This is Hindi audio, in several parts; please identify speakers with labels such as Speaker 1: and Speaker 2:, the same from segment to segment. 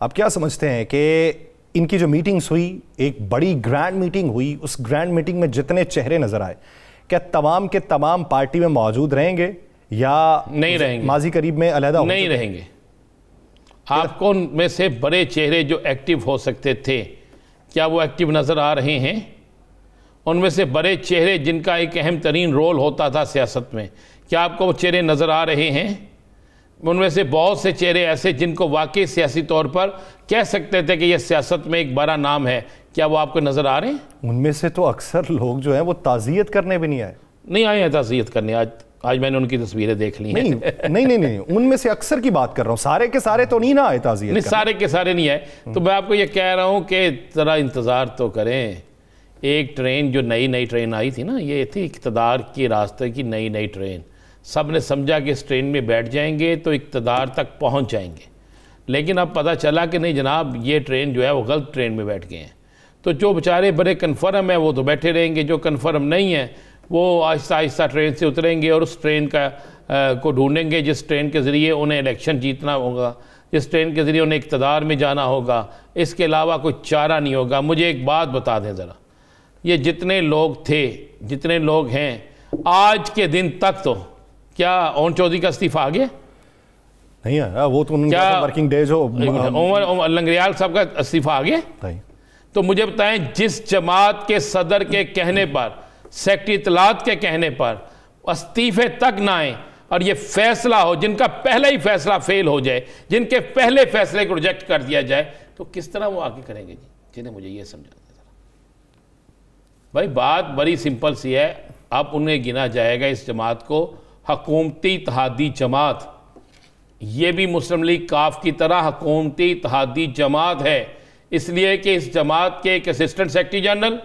Speaker 1: आप क्या समझते हैं कि इनकी जो मीटिंग्स हुई, एक बड़ी ग्रैंड मीटिंग हुई, उस ग्रैंड मीटिंग में जितने चेहरे नजर आए, क्या तमाम के तमाम पार्टी में मौजूद रहेंगे या
Speaker 2: नहीं रहेंगे?
Speaker 1: माजी करीब में अलहदा
Speaker 2: नहीं रहेंगे। आपको में से बड़े चेहरे जो एक्टिव हो सकते थे, क्या वो एक्टिव नज़र आ रहे हैं? उनमें से बड़े चेहरे जिनका एक अहम तरीन रोल होता था सियासत में, क्या आपको वो चेहरे नज़र आ रहे हैं? उनमें से बहुत से चेहरे ऐसे जिनको वाकई सियासी तौर पर कह सकते थे कि यह सियासत में एक बड़ा नाम है, क्या वो आपको नज़र आ रहे हैं?
Speaker 1: उनमें से तो अक्सर लोग जो हैं वो ताज़ियत करने भी नहीं
Speaker 2: आए हैं ताज़ियत करने। आज मैंने उनकी तस्वीरें देख ली हैं।
Speaker 1: नहीं, उनमें से अक्सर की बात कर रहा हूँ, सारे के सारे तो नहीं ना आए ताज़ियत।
Speaker 2: नहीं, सारे के सारे नहीं आए। तो मैं आपको ये कह रहा हूँ कि ज़रा इंतज़ार तो करें। एक ट्रेन जो नई ट्रेन आई थी ना, ये थी इक़्तिदार के रास्ते की नई ट्रेन। सब ने समझा कि इस ट्रेन में बैठ जाएंगे तो इक़्तिदार तक पहुंच जाएंगे, लेकिन अब पता चला कि नहीं जनाब, ये ट्रेन जो है वो गलत ट्रेन में बैठ गए हैं। तो जो बेचारे बड़े कन्फर्म है वो तो बैठे रहेंगे, जो कन्फर्म नहीं है वो आहिस्ता आहिस्ता ट्रेन से उतरेंगे और उस ट्रेन को ढूंढेंगे जिस ट्रेन के ज़रिए उन्हें इलेक्शन जीतना होगा, जिस ट्रेन के ज़रिए उन्हें इक़्तिदार में जाना होगा। इसके अलावा कोई चारा नहीं होगा। मुझे एक बात बता दें ज़रा, ये जितने लोग थे, जितने लोग हैं, आज के दिन तक तो क्या ओन चौधरी का इस्तीफा आ गया?
Speaker 1: नहीं आया। वो तो उनका वर्किंग डे जो
Speaker 2: उमर लंगरियाल साहब का इस्तीफा आ गया। तो मुझे बताएं, जिस जमात के सदर के कहने पर, सेक्रेटरी इत्तलात के कहने पर इस्तीफे तक ना आए और ये फैसला हो, जिनका पहले ही फैसला फेल हो जाए, जिनके पहले फैसले को रिजेक्ट कर दिया जाए, तो किस तरह वो आगे करेंगे जी? जिन्हें मुझे ये समझा दें भाई। बात बड़ी सिंपल सी है। अब उन्हें गिना जाएगा इस जमात को हकूमती इत्तेहादी जमात। ये भी मुस्लिम लीग काफ की तरह हकूमती इत्तेहादी जमात है, इसलिए कि इस जमात के एक असिस्टेंट सेक्रेटरी जनरल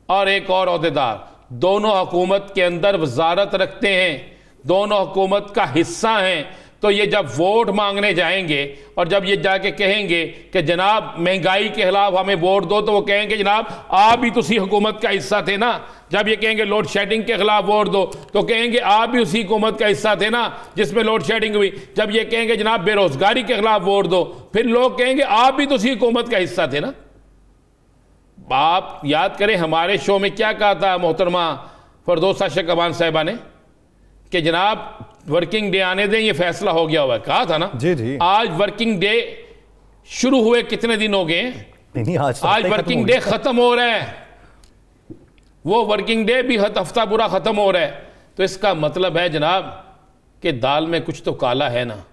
Speaker 2: और एक और अहदेदार दोनों हुकूमत के अंदर वजारत रखते हैं, दोनों हुकूमत का हिस्सा हैं। तो ये जब वोट मांगने जाएंगे और जब ये जाके कहेंगे कि जनाब महंगाई के खिलाफ हमें वोट दो, तो वो कहेंगे जनाब आप भी तो उसी हुकूमत का हिस्सा थे ना। जब ये कहेंगे लोड शेडिंग के खिलाफ वोट दो, तो कहेंगे आप भी उसी हुकूमत का हिस्सा थे ना जिसमें लोड शेडिंग हुई। जब ये कहेंगे जनाब बेरोजगारी के खिलाफ वोट दो, फिर लोग कहेंगे आप भी तो उसी हुकूमत का हिस्सा थे ना। आप याद करें हमारे शो में क्या कहा था मोहतरमा फरदौसा शकबान साहिबा ने कि जनाब वर्किंग डे आने दें, ये फैसला हो गया हुआ है, कहा था ना।
Speaker 1: जी।
Speaker 2: आज वर्किंग डे शुरू हुए कितने दिन हो गए?
Speaker 1: नहीं,
Speaker 2: आज वर्किंग डे खत्म हो रहा है। वो वर्किंग डे भी हफ्ता पूरा खत्म हो रहा है। तो इसका मतलब है जनाब कि दाल में कुछ तो काला है ना।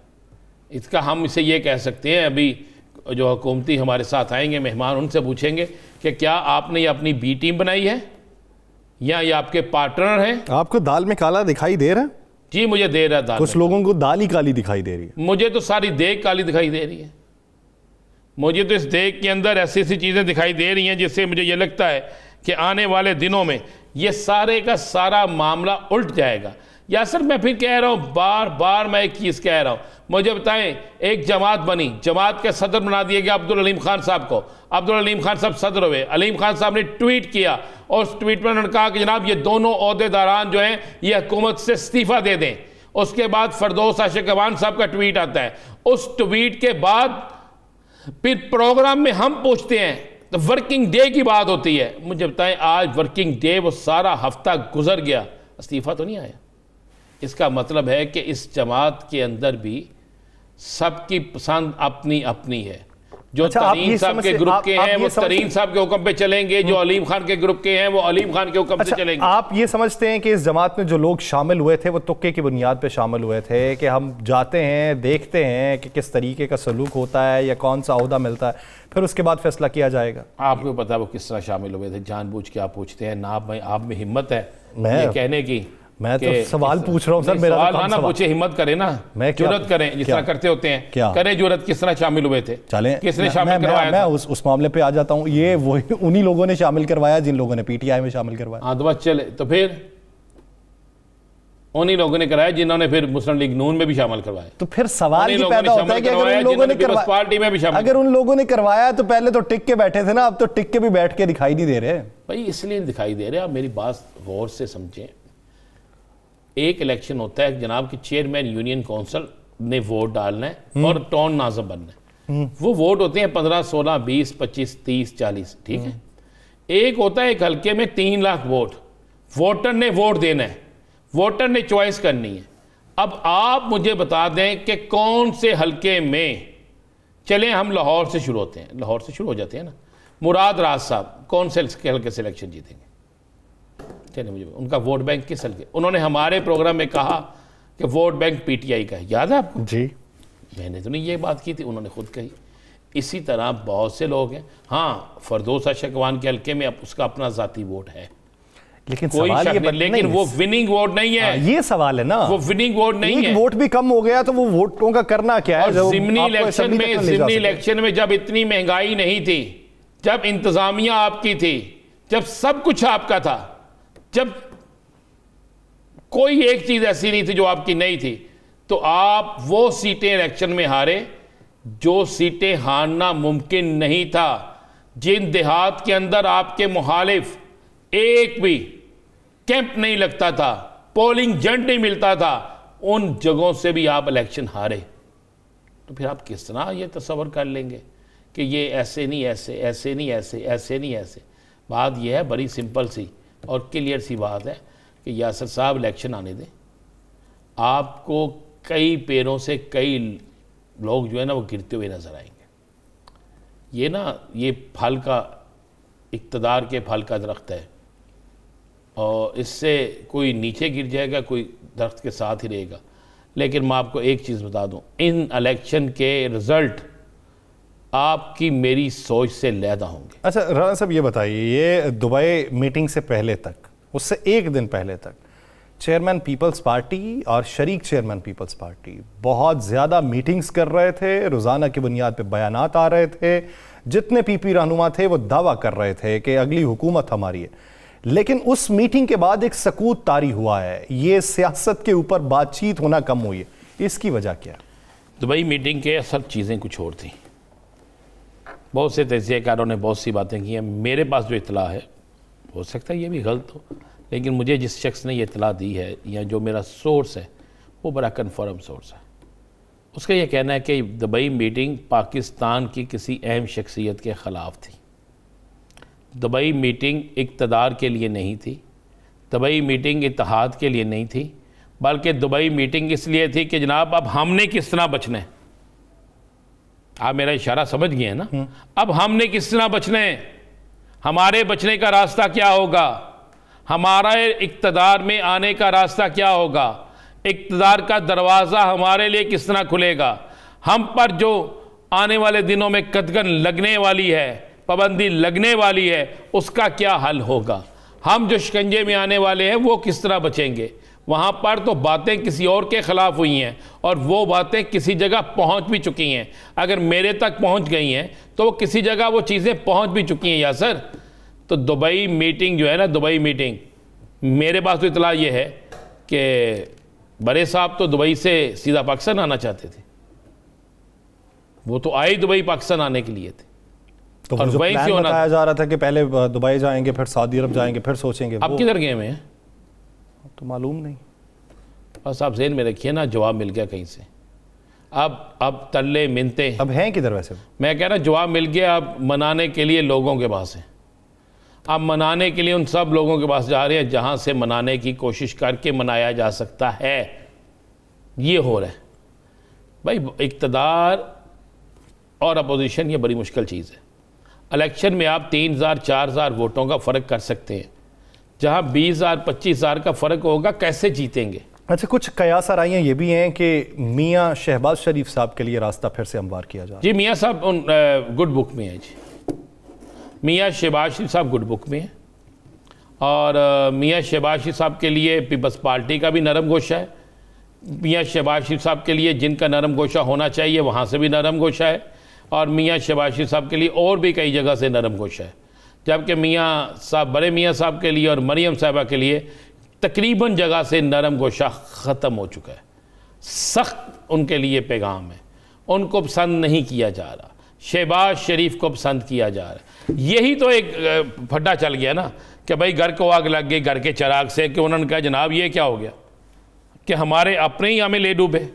Speaker 2: इसका हम इसे ये कह सकते हैं, अभी जो हुकूमती हमारे साथ आएंगे मेहमान, उनसे पूछेंगे कि क्या आपने ये अपनी बी टीम बनाई है या ये आपके पार्टनर हैं?
Speaker 1: आपको दाल में काला दिखाई दे रहा है?
Speaker 2: जी मुझे दे रहा है दाल।
Speaker 1: कुछ लोगों को दाल ही काली दिखाई दे रही है।
Speaker 2: मुझे तो सारी देग काली दिखाई दे रही है। मुझे तो इस देग के अंदर ऐसी ऐसी चीज़ें दिखाई दे रही हैं जिससे मुझे ये लगता है कि आने वाले दिनों में ये सारे का सारा मामला उल्ट जाएगा। यासर मैं फिर कह रहा हूँ, बार बार मैं एक चीज़ कह रहा हूँ, मुझे बताएं, एक जमात बनी, जमात के सदर बना दिया गया अब्दुल अलीम खान साहब को। अब्दुल अलीम खान साहब सदर हुए। अलीम खान साहब ने ट्वीट किया और उस ट्वीट में उन्होंने कहा कि जनाब ये दोनों ओहदेदारान जो हैं ये हुकूमत से इस्तीफा दे दें। उसके बाद फरदौसा शकबान साहब का ट्वीट आता है। उस ट्वीट के बाद फिर प्रोग्राम में हम पूछते हैं तो वर्किंग डे की बात होती है। मुझे बताएं, आज वर्किंग डे वो सारा हफ्ता गुजर गया, इस्तीफा तो नहीं आया। इसका मतलब है कि इस जमात के अंदर भी सबकी पसंद अपनी अपनी है। जो तरीन साहब के ग्रुप के हैं वो तरीन साहब के हुक्म पे चलेंगे, जो अलीम खान के ग्रुप के हैं वो अलीम खान के हुक्म से चलेंगे।
Speaker 1: आप ये समझते हैं कि इस जमात में जो लोग शामिल हुए थे वो तुक्के की बुनियाद पे शामिल हुए थे कि हम जाते हैं, देखते हैं कि किस तरीके का सलूक होता है या कौन सा ओहदा मिलता है, फिर उसके बाद फैसला किया जाएगा?
Speaker 2: आपको पता है वो किस तरह शामिल हुए थे? जानबूझ के आप पूछते हैं ना। आप में हिम्मत है ये कहने की?
Speaker 1: मैं तो सवाल पूछ रहा हूँ सर। मेरा
Speaker 2: सवाल ना पूछे, हिम्मत करें ना, जुर्रत करें, जिस तरह करते होते हैं। करें जुर्रत, किस तरह शामिल हुए थे?
Speaker 1: चलें,
Speaker 2: किसने शामिल करवाया?
Speaker 1: मैं उस मामले पे आ जाता हूँ। ये वही उन्हीं लोगों ने शामिल करवाया जिन लोगों ने पीटीआई में शामिल करवाया।
Speaker 2: हाँ तो बस चले, तो फिर उन्हीं लोगों ने कराया जिन्होंने फिर मुस्लिम लीग नून में भी शामिल करवाया।
Speaker 1: तो फिर सवाल ये पैदा होता है कि अगर उन लोगों ने
Speaker 2: पार्टी में भी शामिल,
Speaker 1: अगर उन लोगों ने करवाया तो पहले तो टिक के बैठे थे ना, अब तो टिक के भी बैठ के दिखाई नहीं दे रहे
Speaker 2: भाई। इसलिए दिखाई दे रहे। आप मेरी बात गौर से समझें। एक इलेक्शन होता है जनाब कि चेयरमैन यूनियन काउंसिल ने वोट डालना है और टाउन नाज़िम बनना है। वो वोट होते हैं 15, 16, 20, 25, 30, 40, ठीक है। एक होता है एक हल्के में 3 लाख वोट, वोटर ने वोट देना है, वोटर ने चॉइस करनी है। अब आप मुझे बता दें कि कौन से हल्के में, चलें हम लाहौर से शुरू होते हैं, लाहौर से शुरू हो जाते हैं ना। मुराद राज साहब कौन से हल्के से इलेक्शन जीतेंगे? चलिए मुझे उनका वोट बैंक किस हल्के? उन्होंने हमारे प्रोग्राम में कहा कि वोट बैंक पीटीआई का है, याद है आपको?
Speaker 1: जी,
Speaker 2: मैंने तो नहीं ये बात की थी, उन्होंने खुद कही। इसी तरह बहुत से लोग हैं। हाँ, फरदौस अशकवान के हल्के में उसका अपना जाती वोट है,
Speaker 1: लेकिन
Speaker 2: कोई
Speaker 1: सवाल
Speaker 2: शक
Speaker 1: ये
Speaker 2: नहीं, लेकिन वो विनिंग वोट नहीं है।
Speaker 1: ये सवाल है ना,
Speaker 2: वो विनिंग वोट नहीं है।
Speaker 1: वोट भी कम हो गया तो वो वोटों का करना क्या है?
Speaker 2: और ज़िमनी इलेक्शन में जब इतनी महंगाई नहीं थी, जब इंतजामिया आपकी थी, जब सब कुछ आपका था, जब कोई एक चीज ऐसी नहीं थी जो आपकी नहीं थी, तो आप वो सीटें इलेक्शन में हारे जो सीटें हारना मुमकिन नहीं था। जिन देहात के अंदर आपके मुखालिफ एक भी कैंप नहीं लगता था, पोलिंग एजेंट नहीं मिलता था, उन जगहों से भी आप इलेक्शन हारे। तो फिर आप किस तरह ये तस्वर कर लेंगे कि ये ऐसे नहीं ऐसे, ऐसे नहीं ऐसे, ऐसे नहीं ऐसे? बात यह है बड़ी सिंपल सी और क्लियर सी बात है कि यासर साहब इलेक्शन आने दें, आपको कई पैरों से कई लोग जो है ना वो गिरते हुए नजर आएंगे। ये ना ये फल का, इक़्तिदार के फल का दरख्त है और इससे कोई नीचे गिर जाएगा, कोई दरख्त के साथ ही रहेगा। लेकिन मैं आपको एक चीज़ बता दूं, इन इलेक्शन के रिज़ल्ट आपकी मेरी सोच से लैदा होंगे।
Speaker 1: अच्छा राणा साहब ये बताइए, ये दुबई मीटिंग से पहले तक, उससे एक दिन पहले तक चेयरमैन पीपल्स पार्टी और शरीक चेयरमैन पीपल्स पार्टी बहुत ज़्यादा मीटिंग्स कर रहे थे, रोज़ाना की बुनियाद पे बयानात आ रहे थे। जितने पीपी रहनुमा थे वो दावा कर रहे थे कि अगली हुकूमत हमारी है। लेकिन उस मीटिंग के बाद एक सकूत तारी हुआ है, ये सियासत के ऊपर बातचीत होना कम हुई है। इसकी वजह क्या है?
Speaker 2: दुबई मीटिंग के असल चीज़ें कुछ और थी। बहुत से तजियाकारों ने बहुत सी बातें की हैं। मेरे पास जो इतला है, हो सकता है ये भी गलत हो, लेकिन मुझे जिस शख्स ने ये इतला दी है या जो मेरा सोर्स है वो बड़ा कन्फर्म सोर्स है। उसका ये कहना है कि दुबई मीटिंग पाकिस्तान की किसी अहम शख्सियत के ख़िलाफ़ थी। दुबई मीटिंग इक़्तिदार के लिए नहीं थी, दुबई मीटिंग इत्तेहाद के लिए नहीं थी, बल्कि दुबई मीटिंग इसलिए थी कि जनाब अब हमने किस तरह बचना है। आप मेरा इशारा समझ गए हैं ना? अब हमने किस तरह बचना है, हमारे बचने का रास्ता क्या होगा, हमारा इक़्तिदार में आने का रास्ता क्या होगा, इक़्तिदार का दरवाज़ा हमारे लिए किस तरह खुलेगा, हम पर जो आने वाले दिनों में कदगन लगने वाली है, पाबंदी लगने वाली है, उसका क्या हल होगा, हम जो शिकंजे में आने वाले हैं वो किस तरह बचेंगे। वहाँ पर तो बातें किसी और के ख़िलाफ़ हुई हैं और वो बातें किसी जगह पहुँच भी चुकी हैं। अगर मेरे तक पहुँच गई हैं तो वो किसी जगह वो चीज़ें पहुँच भी चुकी हैं यासर। तो दुबई मीटिंग जो है ना, दुबई मीटिंग, मेरे पास तो इतला ये है कि बड़े साहब तो दुबई से सीधा पाकिस्तान आना चाहते थे, वो तो आए दुबई पाकिस्तान आने के लिए थे।
Speaker 1: तो और दुबई से बताया जा रहा था कि पहले दुबई जाएंगे, फिर सऊदी अरब जाएंगे, फिर सोचेंगे।
Speaker 2: अब किधर गए हैं
Speaker 1: तो मालूम नहीं,
Speaker 2: बस आप ज़हन में रखिए ना, जवाब मिल गया कहीं से। अब तल्ले मिनते
Speaker 1: अब हैं किधर? वैसे
Speaker 2: मैं कह रहा जवाब मिल गया। अब मनाने के लिए लोगों के पास है, अब मनाने के लिए उन सब लोगों के पास जा रहे हैं जहां से मनाने की कोशिश करके मनाया जा सकता है। ये हो रहा है भाई। इक़्तिदार और अपोजिशन ये बड़ी मुश्किल चीज़ है। इलेक्शन में आप 3,000 4,000 वोटों का फ़र्क कर सकते हैं, जहां 20,000 25,000 का फ़र्क होगा, कैसे जीतेंगे?
Speaker 1: अच्छा, कुछ कयास आराइयाँ ये भी हैं कि मियाँ शहबाज शरीफ साहब के लिए रास्ता फिर से हमवार किया जाए।
Speaker 2: जी, मियाँ साहब उन गुड बुक में है जी, मियाँ शहबाज शरीफ साहब गुड बुक में है। और मियाँ शहबाज शरीफ साहब के लिए पीपल्स पार्टी का भी नरम गोशा है। मियाँ शहबाज शरीफ साहब के लिए जिनका नरम गोशा होना चाहिए वहाँ से भी नरम गोशा है, और मियाँ शहबाज शरीफ साहब के लिए और भी कई जगह से नरम गोशा है। जबकि मियाँ साहब, बड़े मियाँ साहब के लिए और मरियम साहिबा के लिए तकरीबन जगह से नरम गोशा ख़त्म हो चुका है। सख्त उनके लिए पैगाम है, उनको पसंद नहीं किया जा रहा, शहबाज शरीफ को पसंद किया जा रहा है। यही तो एक फड्डा चल गया ना कि भाई घर को आग लग गई घर के चिराग से, कि उन्होंने कहा जनाब ये क्या हो गया कि हमारे अपने ही हमें ले डूबे,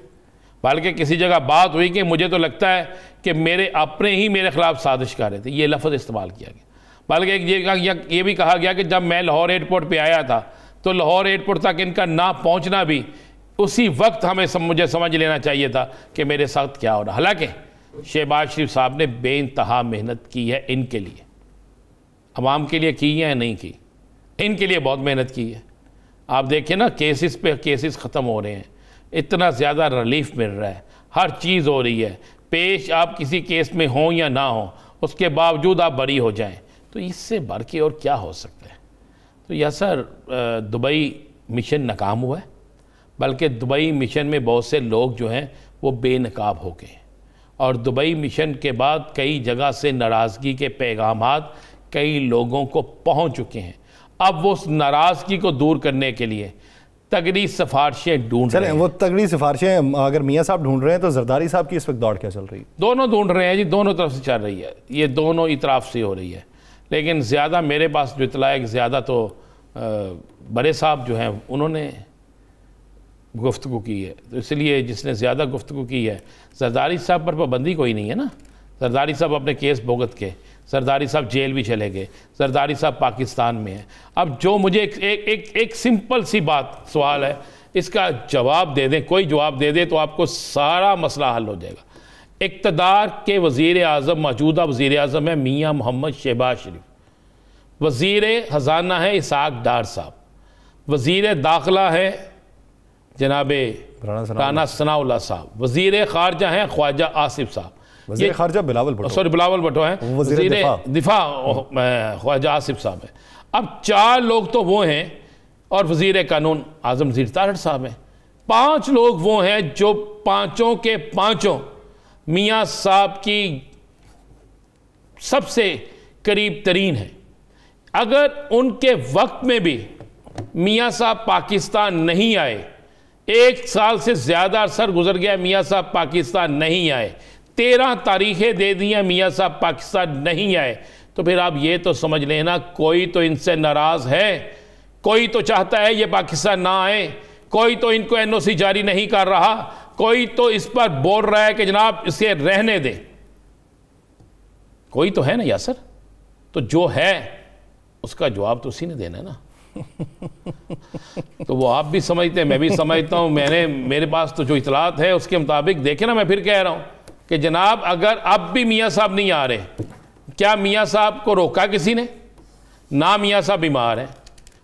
Speaker 2: बल्कि किसी जगह बात हुई कि मुझे तो लगता है कि मेरे अपने ही मेरे खिलाफ साजिश कर रहे थे, ये लफ्ज़ इस्तेमाल किया गया। बल्कि ये भी कहा गया कि जब मैं लाहौर एयरपोर्ट पे आया था तो लाहौर एयरपोर्ट तक इनका ना पहुंचना भी उसी वक्त मुझे समझ लेना चाहिए था कि मेरे साथ क्या हो रहा। हालांकि शहबाज शरीफ साहब ने बेइंतहा मेहनत की है इनके लिए, अवाम के लिए की है या नहीं की, इनके लिए बहुत मेहनत की है। आप देखिए ना, केसेस पे केसेस ख़त्म हो रहे हैं, इतना ज़्यादा रिलीफ मिल रहा है, हर चीज़ हो रही है, पेश आप किसी केस में हों या ना हो उसके बावजूद आप बरी हो जाएं, तो इससे बढ़ के और क्या हो सकता है। तो यह सर दुबई मिशन नाकाम हुआ है, बल्कि दुबई मिशन में बहुत से लोग जो हैं वो बेनकाब हो गए, और दुबई मिशन के बाद कई जगह से नाराज़गी के पैगामात कई लोगों को पहुंच चुके हैं। अब वो उस नाराज़गी को दूर करने के लिए तगड़ी सिफारिशें ढूंढ रहे हैं।
Speaker 1: वो तगड़ी सिफारिशें अगर मियाँ साहब ढूंढ रहे हैं तो जरदारी साहब की इस वक्त दौड़ क्या चल रही है?
Speaker 2: दोनों ढूंढ रहे हैं जी, दोनों तरफ से चल रही है, ये दोनों इतराफ़ से हो रही है। लेकिन ज़्यादा मेरे पास जो इतला है कि ज़्यादा तो बड़े साहब जो हैं उन्होंने गुफ्तगू की है, तो इसलिए जिसने ज़्यादा गुफ्तगू की है, जरदारी साहब पर पाबंदी कोई नहीं है ना। जरदारी साहब अपने केस भुगत के, जरदारी साहब जेल भी चले गए, जरदारी साहब पाकिस्तान में है। अब जो मुझे एक सिंपल सी बात सवाल है, इसका जवाब दे दें, कोई जवाब दे दे तो आपको सारा मसला हल हो जाएगा। इक़्तिदार के वज़ीर आज़म, मौजूदा वज़ीर आज़म है मियाँ मोहम्मद शहबाज शरीफ, वज़ीर ख़जाना है इसहाक़ डार साहब, वज़ीर दाखिला है जनाब राना सनाउल्लाह साहब, वज़ीर ख़ारजा हैं ख्वाजा आसिफ साहब,
Speaker 1: वज़ीर ख़ारजा बिलावल भुट्टो
Speaker 2: हैं, वज़ीर दिफा ख्वाजा आसिफ साहब है। अब 4 लोग तो वो हैं, और वज़ीर कानून आज़म ज़ीर तारड़ साहब हैं। 5 लोग वो हैं जो पाँचों के पाँचों मियाँ साहब की सबसे करीब तरीन है। अगर उनके वक्त में भी मियाँ साहब पाकिस्तान नहीं आए, 1 साल से ज़्यादा अरसा गुजर गया, मियाँ साहब पाकिस्तान नहीं आए, 13 तारीखें दे दी हैं, मियाँ साहब पाकिस्तान नहीं आए, तो फिर आप ये तो समझ लेना कोई तो इनसे नाराज़ है, कोई तो चाहता है ये पाकिस्तान ना आए, कोई तो इनको NOC जारी नहीं कर रहा, कोई तो इस पर बोल रहा है कि जनाब इसे रहने दें। कोई तो है ना यासर, तो जो है उसका जवाब तो उसी ने देना है ना। तो वो आप भी समझते हैं, मैं भी समझता हूँ, मेरे पास तो जो इतलात है उसके मुताबिक देखे ना, मैं फिर कह रहा हूँ कि जनाब अगर अब भी मियाँ साहब नहीं आ रहे, क्या मियाँ साहब को रोका किसी ने? ना, मियाँ साहब बीमार हैं,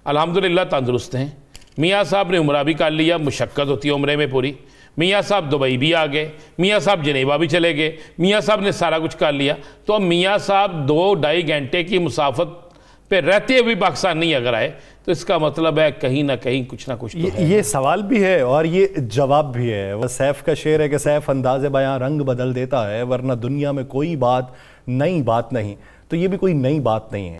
Speaker 2: अल्हम्दुलिल्लाह तंदुरुस्त हैं, मियाँ साहब ने उम्रा भी कर लिया, मुशक्क़त होती है उम्रे में पूरी, मियाँ साहब दुबई भी आ गए, मियाँ साहब जनेवा भी चले गए, मियाँ साहब ने सारा कुछ कर लिया। तो अब मियाँ साहब 2-2.5 घंटे की मुसाफत पे रहते हुए पाकिस्तान नहीं अगर आए, तो इसका मतलब है कहीं ना कहीं कुछ ना कुछ तो है।
Speaker 1: ये सवाल भी है और ये जवाब भी है। वह सैफ का शेर है कि सैफ अंदाज़े बयां रंग बदल देता है, वरना दुनिया में कोई बात नई बात नहीं। तो ये भी कोई नई बात नहीं है।